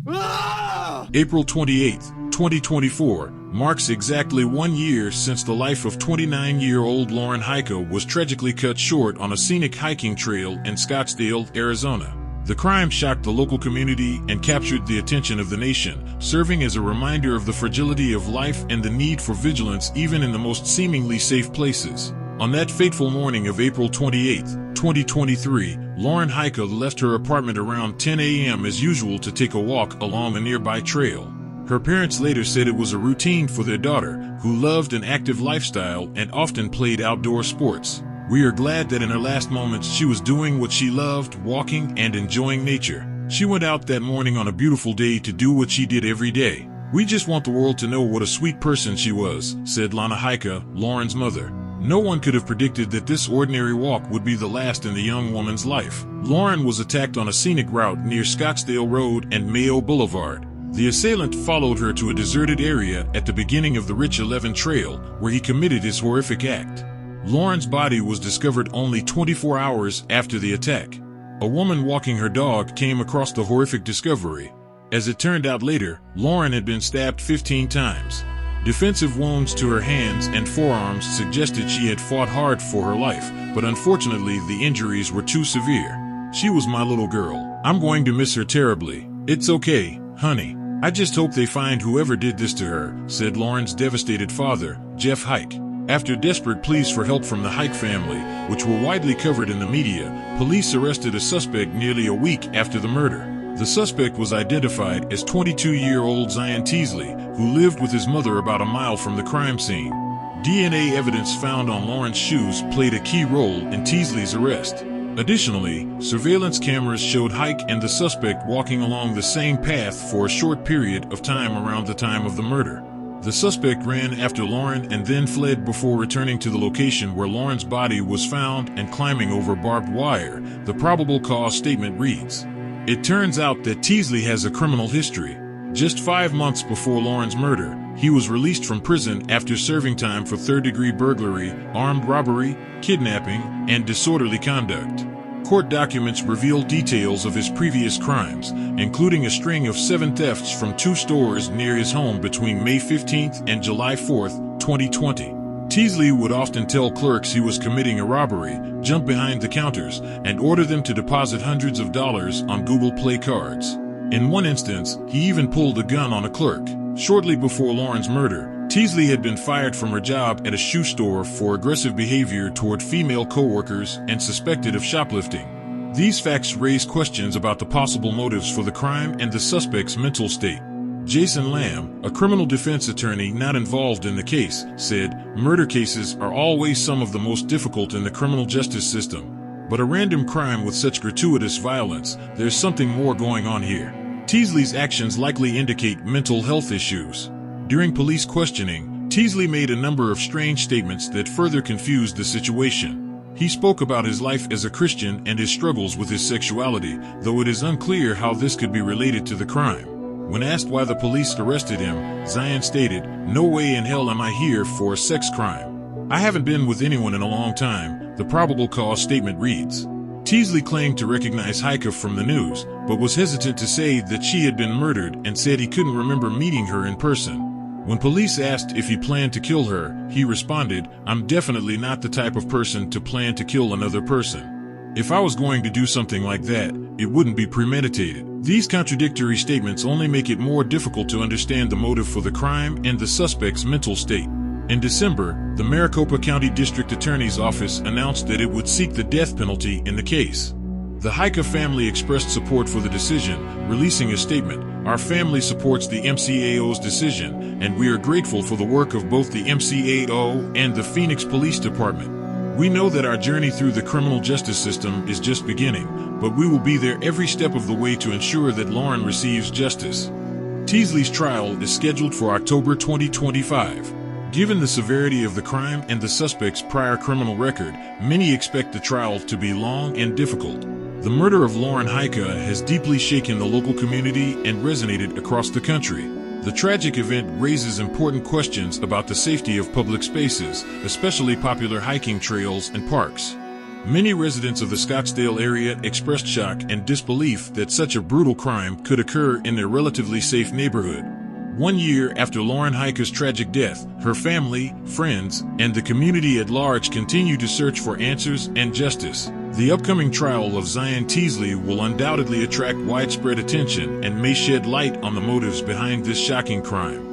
April 28, 2024, marks exactly 1 year since the life of 29-year-old Lauren Heike was tragically cut short on a scenic hiking trail in Scottsdale, Arizona. The crime shocked the local community and captured the attention of the nation, serving as a reminder of the fragility of life and the need for vigilance even in the most seemingly safe places. On that fateful morning of April 28, 2023, Lauren Heike left her apartment around 10 a.m. as usual to take a walk along a nearby trail. Her parents later said it was a routine for their daughter, who loved an active lifestyle and often played outdoor sports. "We are glad that in her last moments she was doing what she loved, walking and enjoying nature. She went out that morning on a beautiful day to do what she did every day. We just want the world to know what a sweet person she was," said Lana Heike, Lauren's mother. No one could have predicted that this ordinary walk would be the last in the young woman's life. Lauren was attacked on a scenic route near Scottsdale Road and Mayo Boulevard. The assailant followed her to a deserted area at the beginning of the Rich 11 Trail, where he committed his horrific act. Lauren's body was discovered only 24 hours after the attack. A woman walking her dog came across the horrific discovery. As it turned out later, Lauren had been stabbed 15 times. Defensive wounds to her hands and forearms suggested she had fought hard for her life, but unfortunately the injuries were too severe. "She was my little girl. I'm going to miss her terribly. It's okay, honey. I just hope they find whoever did this to her," said Lauren's devastated father, Jeff Heike. After desperate pleas for help from the Heike family, which were widely covered in the media, police arrested a suspect nearly a week after the murder. The suspect was identified as 22-year-old Zion Teasley, who lived with his mother about a mile from the crime scene. DNA evidence found on Lauren's shoes played a key role in Teasley's arrest. Additionally, surveillance cameras showed Heike and the suspect walking along the same path for a short period of time around the time of the murder. The suspect ran after Lauren and then fled before returning to the location where Lauren's body was found and climbing over barbed wire, the probable cause statement reads. It turns out that Teasley has a criminal history. Just 5 months before Lauren's murder, he was released from prison after serving time for third-degree burglary, armed robbery, kidnapping, and disorderly conduct. Court documents reveal details of his previous crimes, including a string of 7 thefts from 2 stores near his home between May 15th and July 4th, 2020. Teasley would often tell clerks he was committing a robbery, jump behind the counters, and order them to deposit hundreds of dollars on Google Play cards. In one instance, he even pulled a gun on a clerk. Shortly before Lauren's murder, Teasley had been fired from her job at a shoe store for aggressive behavior toward female co-workers and suspected of shoplifting. These facts raise questions about the possible motives for the crime and the suspect's mental state. Jason Lamb, a criminal defense attorney not involved in the case, said, "Murder cases are always some of the most difficult in the criminal justice system. But a random crime with such gratuitous violence, there's something more going on here." Teasley's actions likely indicate mental health issues. During police questioning, Teasley made a number of strange statements that further confused the situation. He spoke about his life as a Christian and his struggles with his sexuality, though it is unclear how this could be related to the crime. When asked why the police arrested him, Zion stated, "No way in hell am I here for a sex crime. I haven't been with anyone in a long time," the probable cause statement reads. Teasley claimed to recognize Heike from the news, but was hesitant to say that she had been murdered and said he couldn't remember meeting her in person. When police asked if he planned to kill her, he responded, "I'm definitely not the type of person to plan to kill another person. If I was going to do something like that, it wouldn't be premeditated." These contradictory statements only make it more difficult to understand the motive for the crime and the suspect's mental state. In December, the Maricopa County District Attorney's Office announced that it would seek the death penalty in the case. The Heike family expressed support for the decision, releasing a statement, "Our family supports the MCAO's decision, and we are grateful for the work of both the MCAO and the Phoenix Police Department. We know that our journey through the criminal justice system is just beginning, but we will be there every step of the way to ensure that Lauren receives justice." Teasley's trial is scheduled for October 2025. Given the severity of the crime and the suspect's prior criminal record, many expect the trial to be long and difficult. The murder of Lauren Heike has deeply shaken the local community and resonated across the country. The tragic event raises important questions about the safety of public spaces, especially popular hiking trails and parks. Many residents of the Scottsdale area expressed shock and disbelief that such a brutal crime could occur in their relatively safe neighborhood. 1 year after Lauren Heike's tragic death, her family, friends, and the community at large continue to search for answers and justice. The upcoming trial of Zion Teasley will undoubtedly attract widespread attention and may shed light on the motives behind this shocking crime.